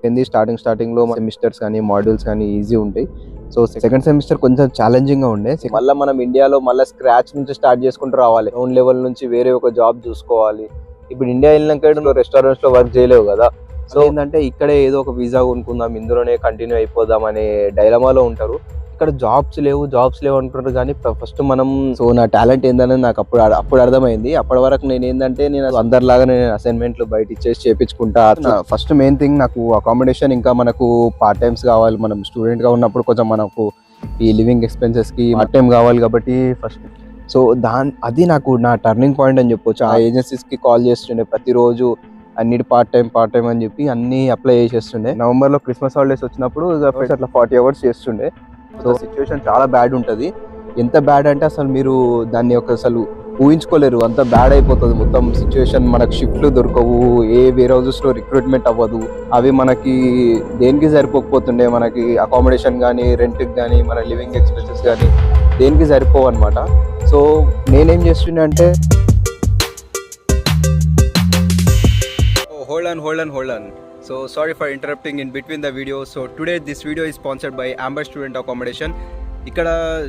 ఏంది స్టార్టింగ్లో సెమిస్టర్స్ కానీ మాడ్యూల్స్ కానీ ఈజీ ఉంటాయి. సో సెకండ్ సెమిస్టర్ కొంచెం ఛాలెంజింగ్గా ఉండే. మళ్ళీ మనం ఇండియాలో మళ్ళీ స్క్రాచ్ నుంచి స్టార్ట్ చేసుకుంటూ రావాలి. గ్రౌండ్ లెవెల్ నుంచి వేరే ఒక జాబ్ చూసుకోవాలి. ఇప్పుడు ఇండియా వెళ్ళినాక రెస్టారెంట్స్లో వర్క్ చేయలేవు కదా. సో ఏంటంటే ఇక్కడే ఏదో ఒక వీసా కొనుక్కుందాం, ఇందులోనే కంటిన్యూ అయిపోదాం అనే డైలమాలో ఉంటారు. ఇక్కడ జాబ్స్ లేవు అంటున్నారు. కానీ ఫస్ట్ మనం నా టాలెంట్ ఏందనేది నాకు అప్పుడు అర్థమైంది. అప్పటి వరకు నేను అందరిలాగా అసైన్మెంట్లు బయట ఇచ్చేసి చేపించుకుంటా. ఫస్ట్ మెయిన్ థింగ్ నాకు అకామిడేషన్, ఇంకా మనకు పార్ట్ టైమ్స్ కావాలి. మనం స్టూడెంట్ గా ఉన్నప్పుడు కొంచెం మనకు ఈ లివింగ్ ఎక్స్పెన్సెస్ కి పార్ట్ టైం కావాలి కాబట్టి ఫస్ట్ అది నాకు నా టర్నింగ్ పాయింట్ అని చెప్పొచ్చు. ఆ ఏజెన్సీస్ కి కాల్ చేస్తుండే ప్రతిరోజు, అన్నిటి పార్ట్ టైం అని చెప్పి అన్ని అప్లై చేసేస్తుండే. నవంబర్ లో క్రిస్మస్ హాలిడేస్ వచ్చినప్పుడు అట్లా 40 hours చేస్తుండే. సో సిచ్యువేషన్ చాలా బ్యాడ్ ఉంటుంది. ఎంత బ్యాడ్ అంటే అసలు మీరు దాన్ని అసలు ఊహించుకోలేరు. అంత బ్యాడ్ అయిపోతుంది మొత్తం సిచ్యువేషన్. మనకు షిఫ్ట్లు దొరకవు, ఏ వేర్ హౌసెస్ లో రిక్రూట్మెంట్ అవ్వదు. అవి మనకి దేనికి సరిపోకపోతుండే, మనకి అకామిడేషన్ కానీ, రెంట్కి కానీ, మన లివింగ్ ఎక్స్పెన్సెస్ కానీ దేనికి సరిపోవు అనమాట. సో నేనేం చేస్తుండే అంటే hold on. So sorry for interrupting in between the video. So today this video is sponsored by Amber Student Accommodation. ఇక్కడ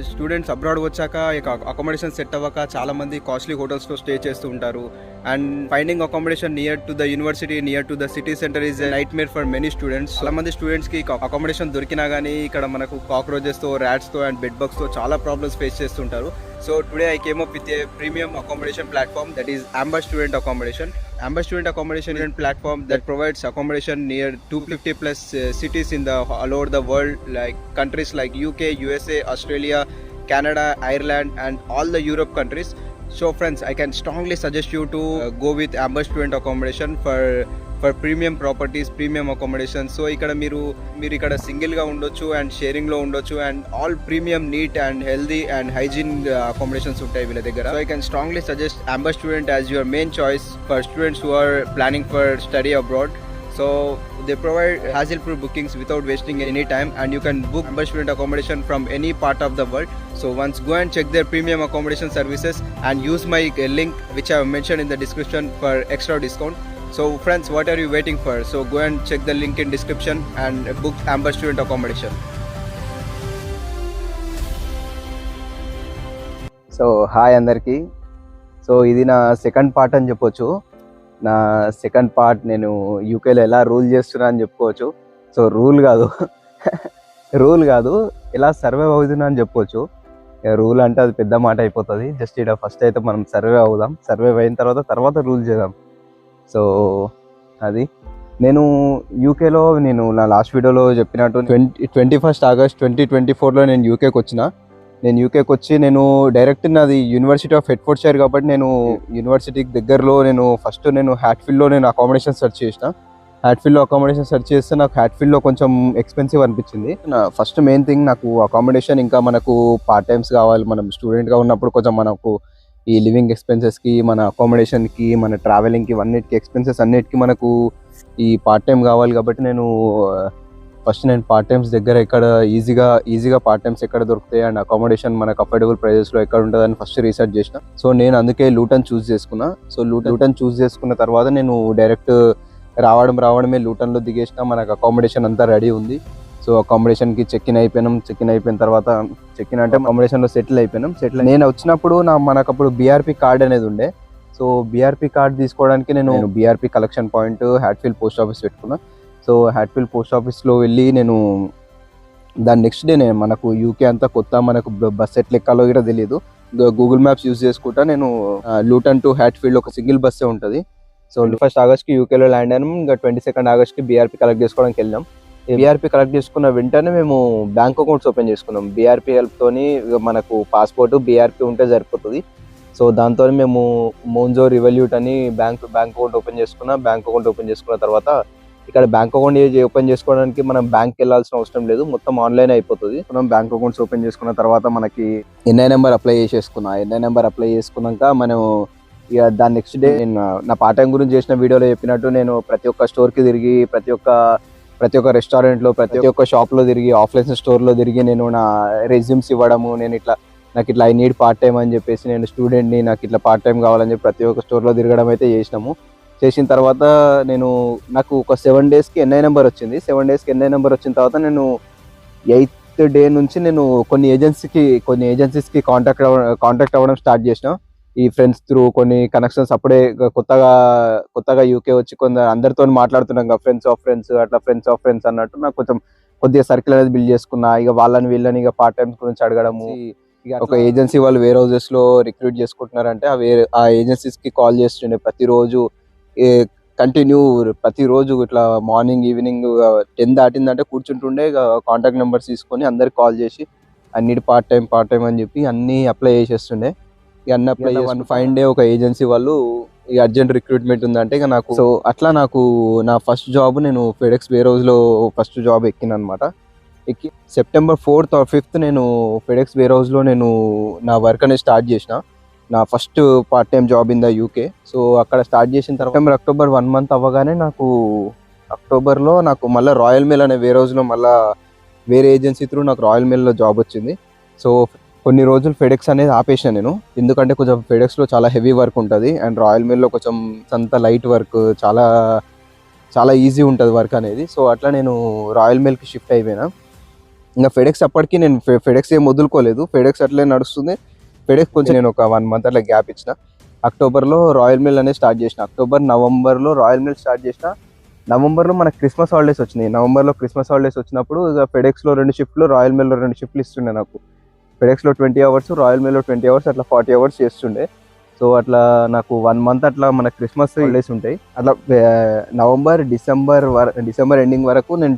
స్టూడెంట్స్ అబ్రాడ్ వచ్చాక ఇక అకామిడేషన్ సెట్ అవ్వక చాలా మంది కాస్ట్లీ హోటల్స్లో స్టే చేస్తూ ఉంటారు. And finding accommodation near to the university, near to the city centre is a nightmare for many students. చాలా మంది స్టూడెంట్స్కి అకామిడేషన్ దొరికినా కానీ ఇక్కడ మనకు కాక్రోచెస్తో, ర్యాట్స్తో అండ్ బెడ్ బగ్స్తో చాలా ప్రాబ్లమ్స్ ఫేస్ చేస్తుంటారు. So today I came up with a premium accommodation platform, that is Amber Student Accommodation. Amber Student Accommodation is a platform that provides accommodation near 250 plus cities in all over the world, like countries like UK, USA, Australia, Canada, Ireland and all the Europe countries. So friends, I can strongly suggest you to go with Amber Student Accommodation for premium properties, premium accommodation. So ఇక్కడ మీరు ఇక్కడ సింగిల్గా ఉండొచ్చు and షేరింగ్లో ఉండొచ్చు and all premium, neat and healthy and hygiene accommodations ఉంటాయి వీళ్ళ దగ్గర. So I can strongly suggest Amber Student as your main choice for students who are planning for study abroad. So they provide hassle-free bookings without wasting any time, and you can book Amber Student Accommodation from any part of the world. So once go and check their premium accommodation services and use my link which I have mentioned in the description for extra discount. So friends, what are you waiting for? So go and check the link in description and book Amber Student Accommodation. So hi అందరికీ. So ఇది నా second part అని చెప్పొచ్చు. నా second part నేను యూకేలో ఎలా rule చేస్తున్నా అని చెప్పుకోవచ్చు. సో రూల్ కాదు ఎలా సర్వైవ్ అవుతున్నా అని చెప్పొచ్చు. రూల్ అంటే అది పెద్ద మాట అయిపోతుంది. జస్ట్ ఇక్కడ ఫస్ట్ అయితే మనం సర్వైవ్ అయిన తర్వాత రూల్ చేద్దాం. సో అది నేను యూకేలో నా లాస్ట్ వీడియోలో చెప్పినట్టు 21 August 2024లో నేను యూకేకి వచ్చిన. యూకేకి వచ్చి డైరెక్ట్ నాది యూనివర్సిటీ ఆఫ్ హెడ్ఫోర్డ్షైర్ కాబట్టి నేను యూనివర్సిటీకి దగ్గరలో ఫస్ట్ హ్యాట్ఫీల్డ్లో అకామిడేషన్ సెర్చ్ చేసిన. హ్యాట్ఫీల్డ్లో అకామిడేషన్ సెర్చ్ చేస్తే నాకు హ్యాట్ఫీల్డ్లో కొంచెం ఎక్స్పెన్సివ్ అనిపించింది. ఫస్ట్ మెయిన్ థింగ్ నాకు అకామిడేషన్, ఇంకా మనకు పార్ట్ టైమ్స్ కావాలి. మనం స్టూడెంట్గా ఉన్నప్పుడు కొంచెం మనకు ఈ లివింగ్ ఎక్స్పెన్సెస్కి, మన అకామిడేషన్కి, మన ట్రావెలింగ్కి, అన్నిటికీ ఎక్స్పెన్సెస్ అన్నిటికీ మనకు ఈ పార్ట్ టైం కావాలి. కాబట్టి నేను పార్ట్ టైమ్స్ దగ్గర ఎక్కడ ఈజీగా పార్ట్ టైమ్స్ ఎక్కడ దొరుకుతాయి అండ్ అకామిడేషన్ మనకు అఫోర్డబుల్ ప్రైజెస్లో ఎక్కడ ఉంటుందని ఫస్ట్ రీసెర్చ్ చేసిన. సో నేను అందుకే లూటన్ చూస్ చేసుకున్నా. సో లూటన్ చూస్ చేసుకున్న తర్వాత నేను డైరెక్ట్ రావడమే లూటన్లో దిగేసిన. మనకు అకామిడేషన్ అంతా రెడీ ఉంది. సో అకామిడేషన్కి చెక్ ఇన్ అయిపోయిన తర్వాత అంటే అకామిడేషన్లో సెటిల్ అయిపోయినాం. నేను వచ్చినప్పుడు మనకు అప్పుడు బీఆర్పీ కార్డ్ అనేది ఉండే. సో బీఆర్పీ కార్డ్ తీసుకోవడానికి నేను BRP collection point Hatfield post office పెట్టుకున్నా. సో హ్యాట్ఫీల్డ్ పోస్ట్ ఆఫీస్లో వెళ్ళి దాని నెక్స్ట్ డే మనకు యూకే అంతా కొత్త, మనకు బస్ ఎట్లా ఎక్కాలో కూడా తెలియదు. గూగుల్ మ్యాప్స్ యూజ్ చేసుకుంటా నేను లూటన్ టు హ్యాట్ఫీల్డ్ ఒక సింగిల్ బస్సే ఉంటుంది. సో 1 Augustకి యూకేలో ల్యాండ్ అయినాం. ఇంకా 22 Augustకి బీఆర్పీ కలెక్ట్ చేసుకోవడానికి వెళ్ళాం. బీఆర్పీ కలెక్ట్ చేసుకున్న వెంటనే మేము బ్యాంక్ అకౌంట్స్ ఓపెన్ చేసుకున్నాం. బీఆర్పీ హెల్ప్తోని మనకు పాస్పోర్ట్, బీఆర్పీ ఉంటే సరిపోతుంది. సో దాంతో మేము మోన్జో రివల్యూట్ అని బ్యాంక్ అకౌంట్ ఓపెన్ చేసుకున్నాం. బ్యాంక్ అకౌంట్ ఓపెన్ చేసుకున్న తర్వాత ఇక్కడ బ్యాంక్ అకౌంట్ ఓపెన్ చేసుకోవడానికి మనం బ్యాంక్కి వెళ్ళాల్సిన అవసరం లేదు, మొత్తం ఆన్లైన్ అయిపోతుంది. మనం బ్యాంక్ అకౌంట్స్ ఓపెన్ చేసుకున్న తర్వాత మనకి ఎన్ఐ నెంబర్ అప్లై చేసుకున్నాక మనం ఇక దాని నెక్స్ట్ డే నా పార్ట్ టైం గురించి చేసిన వీడియోలో చెప్పినట్టు నేను ప్రతి ఒక్క స్టోర్కి తిరిగి, ప్రతి ఒక్క రెస్టారెంట్లో, ప్రతి ఒక్క షాప్లో తిరిగి, ఆఫ్లైన్ స్టోర్లో తిరిగి నేను నా రెజ్యూమ్స్ ఇవ్వడము. నాకు ఇట్లా ఐ నీడ్ పార్ట్ టైం అని చెప్పేసి, నేను స్టూడెంట్ని, నాకు ఇట్లా పార్ట్ టైం కావాలని చెప్పి ప్రతి ఒక్క స్టోర్లో తిరగడం అయితే చేసినాము. చేసిన తర్వాత నాకు ఒక 7 డేస్కి ఎన్ఐ నెంబర్ వచ్చింది. 7 డేస్కి ఎన్ఐ నెంబర్ వచ్చిన తర్వాత నేను 8th డే నుంచి నేను కొన్ని ఏజెన్సీస్కి కాంటాక్ట్ అవ్వడం స్టార్ట్ చేసిన. ఈ ఫ్రెండ్స్ త్రూ కొన్ని కనెక్షన్స్ అప్పుడే కొత్తగా యూకే వచ్చి అందరితో మాట్లాడుతున్నాం కదా, ఫ్రెండ్స్ ఆఫ్ ఫ్రెండ్స్ అన్నట్టు నాకు కొద్దిగా సర్కిల్ అనేది బిల్డ్ చేసుకున్నా. ఇక వీళ్ళని ఇక పార్ట్ టైమ్స్ గురించి అడగడము. ఒక ఏజెన్సీ వాళ్ళు వేర్ హౌసెస్ లో రిక్రూట్ చేసుకుంటున్నారంటే ఆ ఏజెన్సీస్ కి కాల్ చేస్తుండే ప్రతిరోజు. కంటిన్యూ ప్రతిరోజు ఇట్లా మార్నింగ్ ఈవినింగ్ 10 దాటిందంటే కూర్చుంటుండే, కాంటాక్ట్ నెంబర్స్ తీసుకొని అందరికి కాల్ చేసి అన్నిటి పార్ట్ టైం అని చెప్పి అన్ని అప్లై చేసేస్తుండే. ఇక అన్ని అప్లై చేసి ఫైన్ డే ఒక ఏజెన్సీ వాళ్ళు ఈ అర్జెంట్ రిక్రూట్మెంట్ ఉందంటే ఇక నాకు నా ఫస్ట్ జాబ్ నేను ఫెడెక్స్ వేర్ హౌస్ లో ఫస్ట్ జాబ్ ఎక్కిన అనమాట. September 4th or 5th నేను ఫెడెక్స్ వేర్ హౌస్ లో నేను నా వర్క్ అనేది స్టార్ట్ చేసిన. నా first part time job in the UK. So అక్కడ స్టార్ట్ చేసిన తర్వాత అక్టోబర్ 1 month అవ్వగానే అక్టోబర్లో నాకు మళ్ళీ రాయల్ మెయిల్ అనే వేర్ హౌస్లో మళ్ళీ వేరే ఏజెన్సీ త్రూ నాకు రాయల్ మెయిల్లో జాబ్ వచ్చింది. సో కొన్ని రోజులు ఫెడెక్స్ అనేది ఆపేసిన నేను, ఎందుకంటే కొంచెం ఫెడెక్స్లో చాలా హెవీ వర్క్ ఉంటుంది అండ్ రాయల్ మెయిల్లో కొంచెం అంత లైట్ వర్క్, చాలా చాలా ఈజీ ఉంటుంది వర్క్ అనేది. సో అట్లా నేను రాయల్ మెయిల్కి షిఫ్ట్ అయిపోయినా. ఇంకా ఫెడెక్స్ అప్పటికి నేను ఫెడెక్స్ ఏం వదులుకోలేదు, ఫెడెక్స్ అట్లే నడుస్తుంది. ఫెడెక్స్ కొంచెం నేను ఒక 1 month అట్లా గ్యాప్ ఇచ్చిన. అక్టోబర్లో రాయల్ మెయిల్ అనేది స్టార్ట్ చేసిన. నవంబర్లో రాయల్ మెయిల్ స్టార్ట్ చేసిన. నవంబర్లో మనకు క్రిస్మస్ హాలిడేస్ వచ్చినాయి. నవంబర్లో క్రిస్మస్ హాలిడేస్ వచ్చినప్పుడు ఇక ఫెడెక్స్లో 2 షిఫ్ట్లు, రాయల్ మెయిల్లో 2 షిఫ్ట్లు ఇస్తుండే నాకు. ఫెడెక్స్లో 20 hours, రాయల్ మెయిల్లో 20 hours, అట్లా 40 hours చేస్తుండే. సో అట్లా నాకు 1 month అట్లా మన క్రిస్మస్ హాలిడేస్ ఉంటాయి. అట్లా నవంబర్ డిసెంబర్ ఎండింగ్ వరకు నేను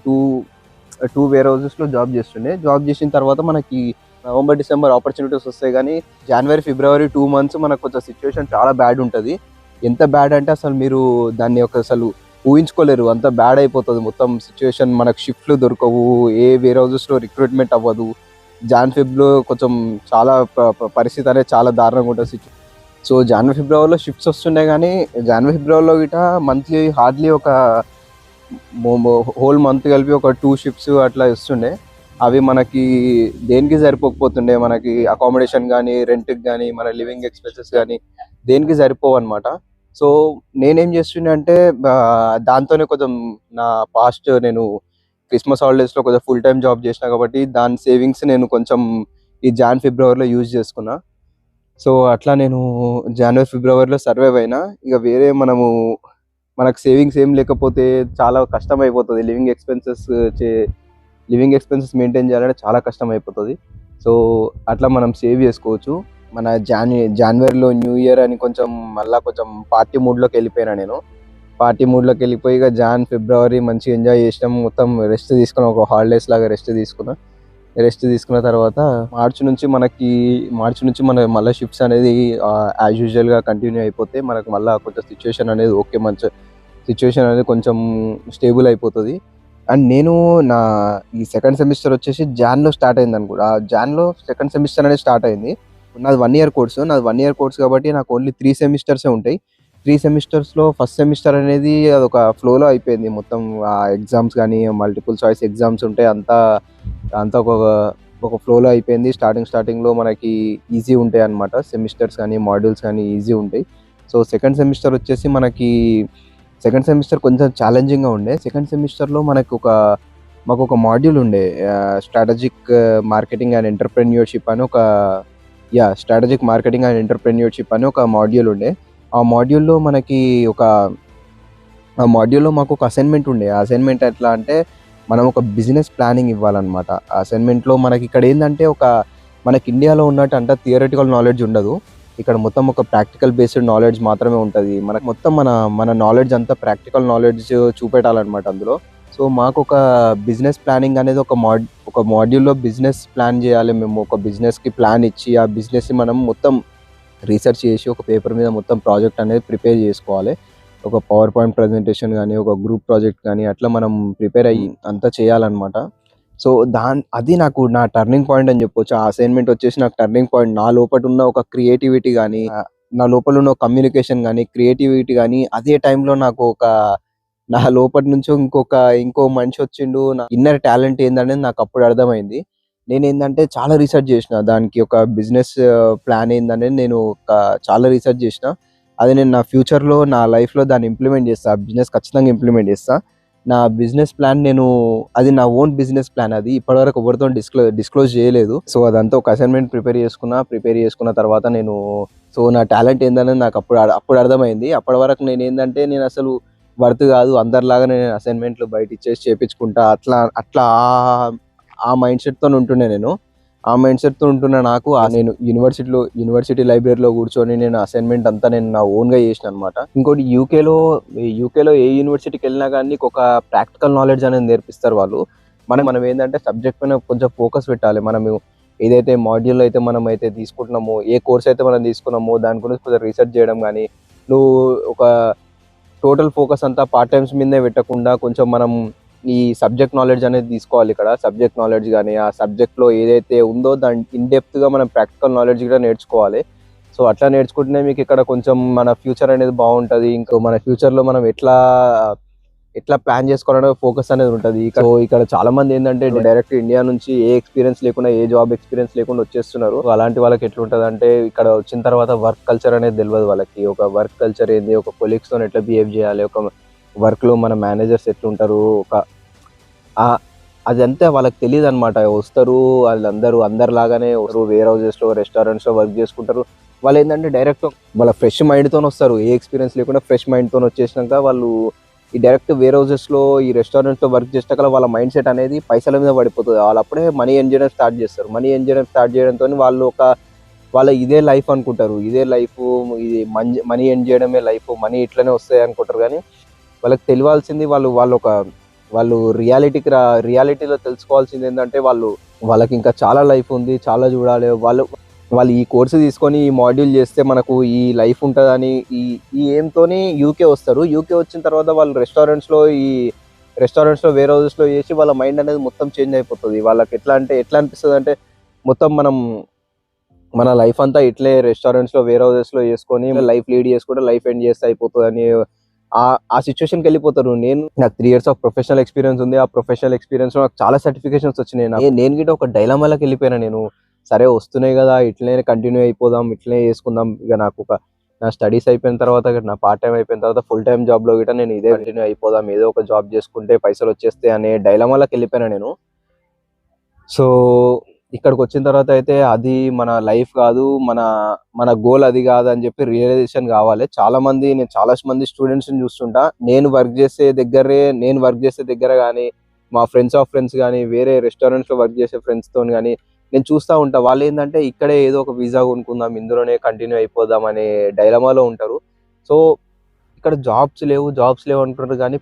టూ వేర్ హౌసెస్లో జాబ్ చేస్తుండే. జాబ్ చేసిన తర్వాత మనకి నవంబర్ డిసెంబర్ ఆపర్చునిటీస్ వస్తాయి, కానీ జనవరి ఫిబ్రవరి 2 months మనకు కొంచెం సిచ్యువేషన్ చాలా బ్యాడ్ ఉంటుంది. ఎంత బ్యాడ్ అంటే అసలు మీరు దాన్ని అసలు ఊహించుకోలేరు, అంత బ్యాడ్ అయిపోతుంది మొత్తం సిచ్యువేషన్. మనకు షిఫ్ట్లు దొరకవు, ఏ వేర్ హౌసెస్లో రిక్రూట్మెంట్ అవ్వదు. ఫిబ్లో కొంచెం చాలా పరిస్థితి అనేది చాలా దారుణంగా ఉంటుంది. సో జనవరి ఫిబ్రవరిలో షిఫ్ట్స్ వస్తుండే, కానీ జనవరి ఫిబ్రవరిలో గిట మంత్లీ హార్డ్లీ ఒక హోల్ మంత్ కలిపి ఒక 2 shifts అట్లా ఇస్తుండే. అవి మనకి దేనికి సరిపోకపోతుండే, మనకి అకామిడేషన్ కానీ, రెంట్కి కానీ, మన లివింగ్ ఎక్స్పెన్సెస్ కానీ దేనికి సరిపోవు అనమాట. సో నేనేం చేస్తుండే అంటే దాంతోనే కొంచెం నా పాస్ట్ నేను క్రిస్మస్ హాలిడేస్లో కొంచెం ఫుల్ టైం జాబ్ చేసిన కాబట్టి దాని సేవింగ్స్ నేను కొంచెం ఈ ఫిబ్రవరిలో యూజ్ చేసుకున్నా. సో అట్లా నేను జనవరి ఫిబ్రవరిలో సర్వైవ్ అయినా. ఇక వేరే మనకు సేవింగ్స్ ఏం లేకపోతే చాలా కష్టం అయిపోతుంది. లివింగ్ ఎక్స్పెన్సెస్ మెయింటైన్ చేయాలంటే చాలా కష్టం అయిపోతుంది. సో అట్లా మనం సేవ్ చేసుకోవచ్చు. మన జనవరిలో న్యూ ఇయర్ అని మళ్ళీ కొంచెం పార్టీ మూడ్లోకి వెళ్ళిపోయినా నేను. పార్టీ మూడ్లోకి వెళ్ళిపోయి ఇక ఫిబ్రవరి మంచిగా ఎంజాయ్ చేసినాం. మొత్తం రెస్ట్ తీసుకున్నాం, ఒక హాలిడేస్ లాగా రెస్ట్ తీసుకున్న తర్వాత మార్చి నుంచి మన మళ్ళీ షిఫ్ట్స్ అనేది యాజ్ యూజువల్గా కంటిన్యూ అయిపోతే మనకు మళ్ళీ కొంచెం సిచ్యువేషన్ అనేది మంచి సిచ్యువేషన్ అనేది కొంచెం స్టేబుల్ అయిపోతుంది. అండ్ నేను నా ఈ సెకండ్ సెమిస్టర్ వచ్చేసి జాన్లో స్టార్ట్ అయింది అనుకుంటా. జాన్లో సెకండ్ సెమిస్టర్ అనేది స్టార్ట్ అయింది. నాది 1 year కోర్స్ కాబట్టి నాకు ఓన్లీ 3 semesters ఉంటాయి. 3 semestersలో ఫస్ట్ సెమిస్టర్ అనేది అదొక ఫ్లోలో అయిపోయింది మొత్తం. ఎగ్జామ్స్ కానీ మల్టిపుల్ చాయిస్ ఎగ్జామ్స్ ఉంటాయి, అంతా ఒక ఫ్లోలో అయిపోయింది. స్టార్టింగ్లో మనకి ఈజీ ఉంటాయి అనమాట, సెమిస్టర్స్ కానీ మాడ్యూల్స్ కానీ ఈజీ ఉంటాయి. సో సెకండ్ సెమిస్టర్ కొంచెం ఛాలెంజింగ్గా ఉండే. సెకండ్ సెమిస్టర్లో మాకు ఒక మాడ్యూల్ ఉండే, స్ట్రాటజిక్ మార్కెటింగ్ అండ్ ఎంటర్ప్రెన్యూర్షిప్ అని ఒక మాడ్యూల్ ఉండే. ఆ మాడ్యూల్లో మాకు ఒక అసైన్మెంట్ ఉండే. ఆ అసైన్మెంట్ ఎట్లా అంటే మనం ఒక బిజినెస్ ప్లానింగ్ ఇవ్వాలన్నమాట. ఆ అసైన్మెంట్లో మనకి ఇక్కడ ఏంటంటే మనకి ఇండియాలో ఉన్నట్టు అంత థియరటికల్ నాలెడ్జ్ ఉండదు. ఇక్కడ మొత్తం ఒక ప్రాక్టికల్ బేస్డ్ నాలెడ్జ్ మాత్రమే ఉంటుంది. మనకు మొత్తం మన నాలెడ్జ్ అంతా ప్రాక్టికల్ నాలెడ్జ్ చూపెట్టాలన్నమాట అందులో. సో మాకు ఒక బిజినెస్ ప్లానింగ్ అనేది ఒక మాడ్యూల్లో బిజినెస్ ప్లాన్ చేయాలి. మేము ఒక బిజినెస్కి ప్లాన్ ఇచ్చి ఆ బిజినెస్ని మనం మొత్తం రీసెర్చ్ చేసి ఒక పేపర్ మీద మొత్తం ప్రాజెక్ట్ అనేది ప్రిపేర్ చేసుకోవాలి. ఒక పవర్ పాయింట్ ప్రజెంటేషన్ కానీ, ఒక గ్రూప్ ప్రాజెక్ట్ కానీ అట్లా మనం ప్రిపేర్ అయ్యి అంతా చేయాలన్నమాట. సో అది నాకు నా టర్నింగ్ పాయింట్ అని చెప్పొచ్చు. ఆ అసైన్మెంట్ వచ్చేసి నాకు టర్నింగ్ పాయింట్. నా లోపల ఉన్న ఒక క్రియేటివిటీ కానీ, నా లోపల ఉన్న కమ్యూనికేషన్ కానీ, క్రియేటివిటీ కానీ, అదే టైంలో నాకు నా లోపటి నుంచో ఇంకో మనిషి వచ్చిండు. నా ఇన్నర్ టాలెంట్ ఏందనేది నాకు అప్పుడు అర్థమైంది. నేనేందంటే చాలా రీసెర్చ్ చేసిన, దానికి ఒక బిజినెస్ ప్లాన్ ఏందనేది నేను చాలా రీసెర్చ్ చేసిన. అది నేను నా ఫ్యూచర్లో నా లైఫ్లో దాన్ని ఇంప్లిమెంట్ చేస్తా, బిజినెస్ ఖచ్చితంగా ఇంప్లిమెంట్ చేస్తా. నా బిజినెస్ ప్లాన్ నేను, అది నా ఓన్ బిజినెస్ ప్లాన్, అది ఇప్పటివరకు ఎవరితో డిస్క్లోజ్ చేయలేదు. సో అదంతా ఒక అసైన్మెంట్ ప్రిపేర్ చేసుకున్న తర్వాత నేను, సో నా టాలెంట్ ఏందనేది నాకు అప్పుడు అర్థమైంది. అప్పటి వరకు నేను ఏంటంటే నేను అసలు వర్త్ కాదు, అందరిలాగా నేను అసైన్మెంట్లు బయట ఇచ్చేసి చేపించుకుంటా, అట్లా అట్లా ఆ మైండ్ సెట్తో ఉంటుండే నేను. ఆ మైండ్ సెట్తో ఉంటున్న నాకు నేను యూనివర్సిటీ లైబ్రరీలో కూర్చొని నేను అసైన్మెంట్ అంతా నేను నా ఓన్గా చేసిన అనమాట. ఇంకోటి యూకేలో ఏ యూనివర్సిటీకి వెళ్ళినా కానీ ఒక ప్రాక్టికల్ నాలెడ్జ్ అనేది నేర్పిస్తారు వాళ్ళు. మనం ఏంటంటే సబ్జెక్ట్ పైన కొంచెం ఫోకస్ పెట్టాలి. మనము ఏదైతే మాడ్యూల్ అయితే మనం అయితే తీసుకుంటున్నామో, ఏ కోర్స్ అయితే మనం తీసుకున్నామో దాని గురించి కొంచెం రీసెర్చ్ చేయడం కానీ, నువ్వు ఒక టోటల్ ఫోకస్ అంతా పార్ట్ టైమ్స్ మీదే పెట్టకుండా కొంచెం మనం ఈ సబ్జెక్ట్ నాలెడ్జ్ అనేది తీసుకోవాలి. ఇక్కడ సబ్జెక్ట్ నాలెడ్జ్ కానీ ఆ సబ్జెక్ట్లో ఏదైతే ఉందో దాని ఇన్డెప్త్గా మనం ప్రాక్టికల్ నాలెడ్జ్ కూడా నేర్చుకోవాలి. సో అట్లా నేర్చుకుంటేనే మీకు ఇక్కడ కొంచెం మన ఫ్యూచర్ అనేది బాగుంటుంది. ఇంకా మన ఫ్యూచర్లో మనం ఎట్లా ప్లాన్ చేసుకోవాలనే ఫోకస్ అనేది ఉంటుంది. సో ఇక్కడ చాలా మంది ఏంటంటే డైరెక్ట్ ఇండియా నుంచి ఏ ఎక్స్పీరియన్స్ లేకుండా, ఏ జాబ్ ఎక్స్పీరియన్స్ లేకుండా వచ్చేస్తున్నారు. అలాంటి వాళ్ళకి ఎట్లుంటుంది అంటే ఇక్కడ వచ్చిన తర్వాత వర్క్ కల్చర్ అనేది తెలియదు వాళ్ళకి. ఒక వర్క్ కల్చర్ ఏంది, ఒక కొలీగ్స్తో ఎట్లా బిహేవ్ చేయాలి, ఒక వర్క్లో మన మేనేజర్స్ ఎట్లుంటారు, అదంతా వాళ్ళకి తెలియదు అనమాట. వస్తారు అందరిలాగానే వస్తారు, వేర్ హౌసెస్లో రెస్టారెంట్స్లో వర్క్ చేసుకుంటారు. వాళ్ళు ఏంటంటే డైరెక్ట్ వాళ్ళ ఫ్రెష్ మైండ్తో వస్తారు, ఏ ఎక్స్పీరియన్స్ లేకుండా ఫ్రెష్ మైండ్తో వచ్చేసినాక వాళ్ళు ఈ డైరెక్ట్ వేర్ హౌసెస్లో ఈ రెస్టారెంట్స్లో వర్క్ చేసినాక వాళ్ళ మైండ్ సెట్ అనేది పైసల మీద పడిపోతుంది. వాళ్ళు అప్పుడే మనీ ఎర్న్ చేయడం స్టార్ట్ చేస్తారు. మనీ ఎర్న్ చేయడం స్టార్ట్ చేయడంతో వాళ్ళు వాళ్ళ ఇదే లైఫ్ అనుకుంటారు, ఇదే లైఫ్, ఇది మనీ ఎర్న్ చేయడమే లైఫ్, మనీ ఇట్లనే వస్తాయి అనుకుంటారు. కానీ వాళ్ళకి తెలియాల్సింది వాళ్ళు రియాలిటీలో తెలుసుకోవాల్సింది ఏంటంటే వాళ్ళకి ఇంకా చాలా లైఫ్ ఉంది, చాలా చూడాలి. వాళ్ళు ఈ కోర్సు తీసుకొని ఈ మాడ్యూల్ చేస్తే మనకు ఈ లైఫ్ ఉంటుందని ఈ ఏంతోని యూకే వస్తారు. యూకే వచ్చిన తర్వాత వాళ్ళు రెస్టారెంట్స్లో వేర్ హౌసెస్లో చేసి వాళ్ళ మైండ్ అనేది మొత్తం చేంజ్ అయిపోతుంది. వాళ్ళకి ఎట్లా అనిపిస్తుంది అంటే మొత్తం మన లైఫ్ అంతా ఇట్లే రెస్టారెంట్స్లో వేర్ హౌసెస్లో చేసుకొని లైఫ్ లీడ్ చేసుకుంటే లైఫ్ ఎండ్ చేస్తే అయిపోతుంది అని ఆ సిచ్యువేషన్కి వెళ్ళిపోతారు. నాకు 3 years ఆఫ్ ప్రొఫెషనల్ ఎక్స్పీరియన్స్ ఉంది. ఆ ప్రొఫెషనల్ ఎక్స్పీరియన్స్ లో నాకు చాలా సర్టిఫికేషన్స్ వచ్చినాయి. నేను గిట్ట ఒక డైలమాలోకి వెళ్ళిపోయినా. నేను సరే వస్తున్నాయి కదా, ఇట్లనే కంటిన్యూ అయిపోదాం, ఇట్లనే చేసుకుందాం. ఇక నాకు నా స్టడీస్ అయిపోయిన తర్వాత, నా పార్ట్ టైం అయిపోయిన తర్వాత ఫుల్ టైం జాబ్ లో గిట్ట నేను ఇదే కంటిన్యూ అయిపోదాం, ఏదో ఒక జాబ్ చేసుకుంటే పైసలు వచ్చేస్తాయి అనే డైలమాలోకి వెళ్ళిపోయినా నేను. సో ఇక్కడికి వచ్చిన తర్వాత అయితే అది మన లైఫ్ కాదు, మన గోల్ అది కాదు అని చెప్పి రియలైజేషన్ కావాలి. నేను చాలా మంది స్టూడెంట్స్ ని చూస్తుంటా. నేను వర్క్ చేసే దగ్గర కానీ, మా ఫ్రెండ్స్ కానీ, వేరే రెస్టారెంట్స్ లో వర్క్ చేసే ఫ్రెండ్స్ తో కానీ నేను చూస్తూ ఉంటా. వాళ్ళు ఏంటంటే ఇక్కడే ఏదో ఒక వీసా కొనుక్కుందాం, ఇందులోనే కంటిన్యూ అయిపోదాం అనే డైలమాలో ఉంటారు. సో ఇక్కడ జాబ్స్ లేవు అంటున్నారు. కానీ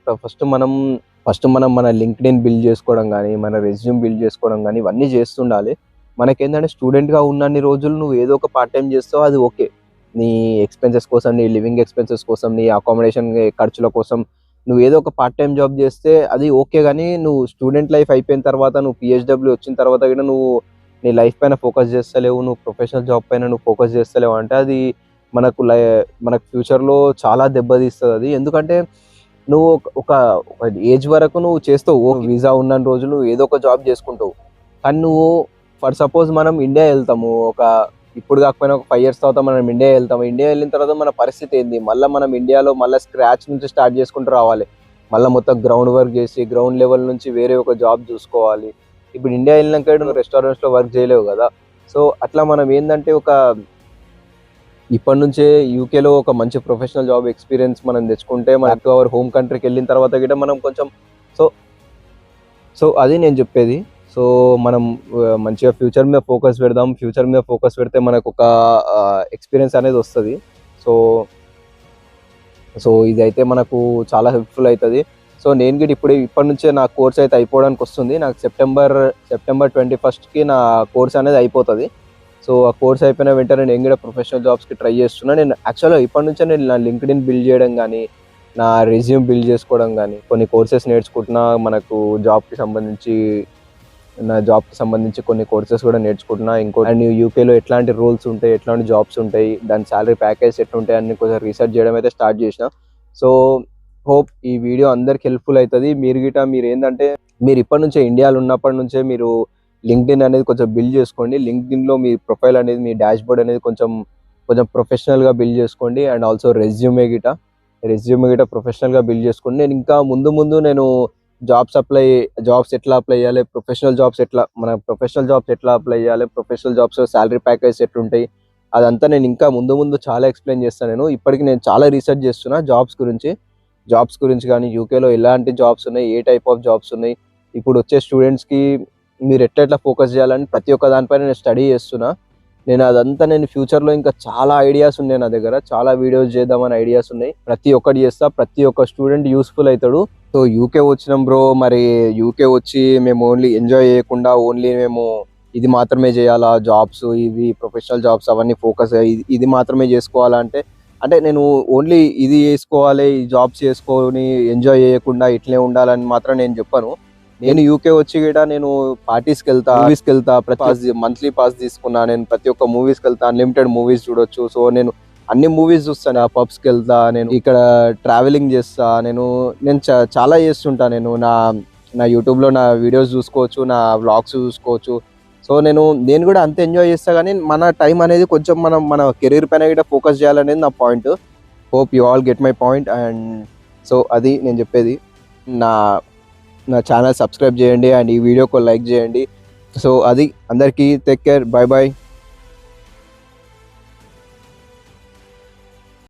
ఫస్ట్ మనం మన లింక్డ్ఇన్ బిల్డ్ చేసుకోవడం కానీ, మన రెజ్యూమ్ బిల్డ్ చేసుకోవడం కానీ ఇవన్నీ చేస్తుండాలి. మనకేంటంటే స్టూడెంట్గా ఉన్నన్ని రోజులు నువ్వు ఏదో ఒక పార్ట్ టైం చేస్తావు, అది ఓకే. నీ ఎక్స్పెన్సెస్ కోసం, నీ లివింగ్ ఎక్స్పెన్సెస్ కోసం, నీ అకామిడేషన్ ఖర్చుల కోసం నువ్వు ఏదో ఒక పార్ట్ టైం జాబ్ చేస్తే అది ఓకే. కానీ నువ్వు స్టూడెంట్ లైఫ్ అయిపోయిన తర్వాత, నువ్వు పిహెచ్డబ్ల్యూ వచ్చిన తర్వాత కూడా నువ్వు నీ లైఫ్ పైన ఫోకస్ చేస్తలేవు, నువ్వు ప్రొఫెషనల్ జాబ్ పైన నువ్వు ఫోకస్ చేస్తలేవు అంటే అది మనకు ఫ్యూచర్లో చాలా దెబ్బతీస్తుంది. అది ఎందుకంటే నువ్వు ఒక ఏజ్ వరకు నువ్వు చేస్తావు, వీసా ఉన్న రోజులు నువ్వు ఏదో ఒక జాబ్ చేసుకుంటావు. కానీ నువ్వు ఫర్ సపోజ్ మనం ఇండియా వెళ్తాము, ఇప్పుడు కాకపోయినా ఒక 5 years తర్వాత మనం ఇండియా వెళ్తాము. ఇండియా వెళ్ళిన తర్వాత మన పరిస్థితి ఏంది, మనం ఇండియాలో స్క్రాచ్ నుంచి స్టార్ట్ చేసుకుంటూ రావాలి. మొత్తం గ్రౌండ్ వర్క్ చేసి గ్రౌండ్ లెవెల్ నుంచి వేరే ఒక జాబ్ చూసుకోవాలి. ఇప్పుడు ఇండియా వెళ్ళినాక నువ్వు రెస్టారెంట్స్లో వర్క్ చేయలేవు కదా. సో అట్లా మనం ఏంటంటే ఇప్పటి నుంచే యూకేలో ఒక మంచి ప్రొఫెషనల్ జాబ్ ఎక్స్పీరియన్స్ మనం తెచ్చుకుంటే మనకు అవర్ హోమ్ కంట్రీకి వెళ్ళిన తర్వాత కూడా మనం కొంచెం సో అది నేను చెప్పేది. సో మనం మంచిగా ఫ్యూచర్ మీద ఫోకస్ పెడదాం. ఫ్యూచర్ మీద ఫోకస్ పెడితే మనకు ఒక ఎక్స్పీరియన్స్ అనేది వస్తుంది. సో ఇదైతే మనకు చాలా హెల్ప్ఫుల్ అవుతుంది. సో నేను కూడా ఇప్పటి నుంచే నా కోర్స్ అయితే అయిపోవడానికి వస్తుంది. నాకు సెప్టెంబర్ 21st నా కోర్స్ అనేది అయిపోతుంది. సో ఆ కోర్స్ అయిపోయిన వెంటనే నేను కూడా ప్రొఫెషనల్ జాబ్స్కి ట్రై చేస్తున్నా. నేను యాక్చువల్గా ఇప్పటి నుంచే నేను నా లింక్డ్ఇన్ బిల్డ్ చేయడం కానీ, నా రెజ్యూమ్ బిల్డ్ చేసుకోవడం కానీ, కొన్ని కోర్సెస్ నేర్చుకుంటున్నా. జాబ్కి సంబంధించి కొన్ని కోర్సెస్ కూడా నేర్చుకుంటున్నా. అండ్ యూకేలో ఎట్లాంటి రోల్స్ ఉంటాయి, ఎట్లాంటి జాబ్స్ ఉంటాయి, దాని శాలరీ ప్యాకేజ్ ఎట్లుంటాయి అన్ని కొంచెం రీసెర్చ్ చేయడం అయితే స్టార్ట్ చేసిన. సో హోప్ ఈ వీడియో అందరికి హెల్ప్ఫుల్ అవుతుంది. మీరు ఏంటంటే మీరు ఇప్పటి నుంచే ఇండియాలో ఉన్నప్పటి నుంచే మీరు లింక్డ్ఇన్ అనేది కొంచెం బిల్డ్ చేసుకోండి. లింక్డ్ఇన్లో మీ ప్రొఫైల్ అనేది, మీ డాష్ బోర్డ్ అనేది కొంచెం కొంచెం ప్రొఫెషనల్గా బిల్డ్ చేసుకోండి. అండ్ ఆల్సో రెజ్యూమే గిట ప్రొఫెషనల్గా బిల్డ్ చేసుకోండి. నేను ఇంకా ముందు నేను జాబ్స్ ఎట్లా అప్లై చేయాలి, మన ప్రొఫెషనల్ జాబ్స్ ఎట్లా అప్లై చేయాలి, ప్రొఫెషనల్ జాబ్స్ సాలరీ ప్యాకేజ్ ఎట్లుంటాయి, అదంతా నేను ఇంకా ముందు చాలా ఎక్స్ప్లెయిన్ చేస్తాను. ఇప్పటికి నేను చాలా రీసెర్చ్ చేస్తున్నా జాబ్స్ గురించి కానీ యూకేలో ఎలాంటి జాబ్స్ ఉన్నాయి, ఏ టైప్ ఆఫ్ జాబ్స్ ఉన్నాయి, ఇప్పుడు వచ్చే స్టూడెంట్స్కి మీరు ఎట్లా ఫోకస్ చేయాలని ప్రతి ఒక్క దానిపైన నేను స్టడీ చేస్తున్నా. నేను ఫ్యూచర్లో ఇంకా చాలా ఐడియాస్ ఉన్నాయి నా దగ్గర, చాలా వీడియోస్ చేద్దామని ఐడియాస్ ఉన్నాయి. ప్రతి ఒక్కటి చేస్తా, ప్రతి ఒక్క స్టూడెంట్ యూస్ఫుల్ అవుతాడు. సో యూకే వచ్చినాం బ్రో, మరి యూకే వచ్చి మేము ఓన్లీ ఎంజాయ్ చేయకుండా మేము ఇది మాత్రమే చేయాలా, జాబ్స్ ఇది ప్రొఫెషనల్ జాబ్స్ అవన్నీ ఫోకస్ ఇది మాత్రమే చేసుకోవాలంటే నేను ఓన్లీ ఇది చేసుకోవాలి, ఈ జాబ్స్ చేసుకొని ఎంజాయ్ చేయకుండా ఇట్లే ఉండాలని మాత్రం నేను చెప్పను. నేను యూకే వచ్చి కూడా నేను పార్టీస్కి వెళ్తా, మూవీస్కి వెళ్తా, ప్రతి మంత్లీ పాస్ తీసుకున్నా. నేను ప్రతి ఒక్క మూవీస్కి వెళ్తా, అన్లిమిటెడ్ మూవీస్ చూడొచ్చు. సో నేను అన్ని మూవీస్ చూస్తాను, ఆ పబ్స్కి వెళ్తా, నేను ఇక్కడ ట్రావెలింగ్ చేస్తా, నేను చాలా చేస్తుంటా. నా యూట్యూబ్లో నా వీడియోస్ చూసుకోవచ్చు, నా వ్లాగ్స్ చూసుకోవచ్చు. సో నేను కూడా అంత ఎంజాయ్ చేస్తా. కానీ మన టైం అనేది కొంచెం మన కెరీర్ పైన కూడా ఫోకస్ చేయాలనేది నా point. Hope you all get my point. And so అది నేను చెప్పేది. నా ఛానల్ సబ్స్క్రైబ్ చేయండి అండ్ ఈ వీడియోకి లైక్ చేయండి. సో అది అందరికీ టేక్ కేర్, బై బాయ్.